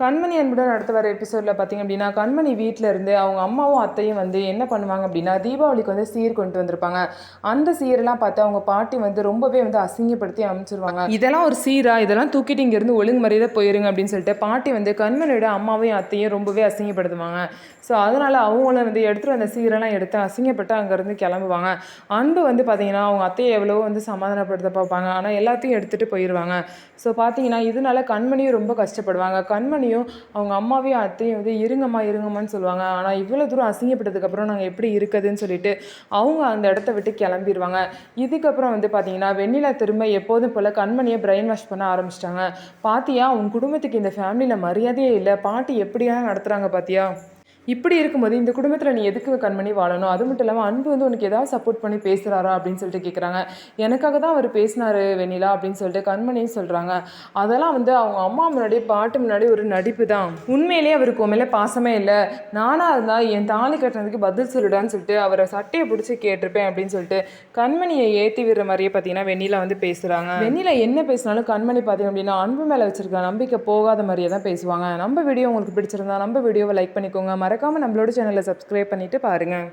கண்மணி அன்புடன் அடுத்து வர எபிசோடில் பார்த்தீங்க அப்படின்னா, கண்மணி வீட்டில் இருந்து அவங்க அம்மாவும் அத்தையும் வந்து என்ன பண்ணுவாங்க அப்படின்னா, தீபாவளிக்கு வந்து சீர் கொண்டு வந்திருப்பாங்க. அந்த சீரெல்லாம் பார்த்து அவங்க பாட்டி வந்து ரொம்பவே வந்து அசிங்கப்படுத்தி அனுப்பிச்சிருவாங்க. இதெல்லாம் ஒரு சீரா, இதெல்லாம் தூக்கிட்டு இங்கேருந்து ஒழுங்கு மரியாதை போயிருங்க அப்படின்னு சொல்லிட்டு பாட்டி வந்து கண்மணியோட அம்மாவையும் அத்தையும் ரொம்பவே அசிங்கப்படுத்துவாங்க. ஸோ அதனால் அவங்களும் வந்து எடுத்துகிட்டு வந்த சீரெல்லாம் எடுத்து அசிங்கப்பட்டு அங்கேருந்து கிளம்புவாங்க. அன்பு வந்து பார்த்தீங்கன்னா, அவங்க அத்தையை எவ்வளவோ வந்து சமாதானப்படுத்த பார்ப்பாங்க. ஆனால் எல்லாத்தையும் எடுத்துகிட்டு போயிடுவாங்க. ஸோ பார்த்தீங்கன்னா, இதனால கண்மணியும் ரொம்ப கஷ்டப்படுவாங்க. கண்மணியும் அவங்க அம்மாவையும் அத்தையும் வந்து இருங்கம்மா இருங்கம்மான்னு சொல்லுவாங்க. ஆனால் இவ்வளோ தூரம் அசிங்கப்பட்டதுக்கப்புறம் நாங்கள் எப்படி இருக்குதுன்னு சொல்லிட்டு அவங்க அந்த இடத்த விட்டு கிளம்பிடுவாங்க. இதுக்கப்புறம் வந்து பார்த்தீங்கன்னா, வெண்ணிலா திரும்ப எப்போதும் போல் கண்மணியை பிரெயின் வாஷ் பண்ண ஆரம்பிச்சிட்டாங்க. பாத்தியா, உன் குடும்பத்துக்கு இந்த ஃபேமிலியில் மரியாதையே இல்லை, பாட்டி எப்படியா நடத்துகிறாங்க பாத்தியா, இப்படி இருக்கும்போது இந்த குடும்பத்தில் நீ எதுக்கு கண்மணி வாழணும்? அது மட்டும் இல்லாமல் அன்பு வந்து உனக்கு ஏதாவது சப்போர்ட் பண்ணி பேசுகிறாரா அப்படின்னு சொல்லிட்டு கேட்குறாங்க. எனக்காக தான் அவர் பேசினாரு வெண்ணிலா அப்படின்னு சொல்லிட்டு கண்மணியும் சொல்கிறாங்க. அதெல்லாம் வந்து அவங்க அம்மா முன்னாடி பாட்டு முன்னாடி ஒரு நடிப்பு தான். உண்மையிலேயே அவருக்கு உண்மையிலே பாசமே இல்லை. நானாக இருந்தால் என் தாலி கட்டினதுக்கு பதில் சொல்லிடான்னு சொல்லிட்டு அவரை சட்டையை பிடிச்சி கேட்டிருப்பேன் அப்படின்னு சொல்லிட்டு கண்மணியை ஏற்றி விடுற மாதிரியே பார்த்தீங்கன்னா வெண்ணிலா வந்து பேசுகிறாங்க. வெண்ணிலா என்ன பேசினாலும் கண்மணி பார்த்தீங்க அப்படின்னா அன்பு மேலே வச்சிருக்க நம்பிக்கை போகாத மாதிரியே தான் பேசுவாங்க. நம்ம வீடியோ உங்களுக்கு பிடிச்சிருந்தா நம்ம வீடியோவை லைக் பண்ணிக்கோங்க. மறக்காமல் நம்மளோட சேனலை சப்ஸ்கிரைப் பண்ணிவிட்டு பாருங்கள்.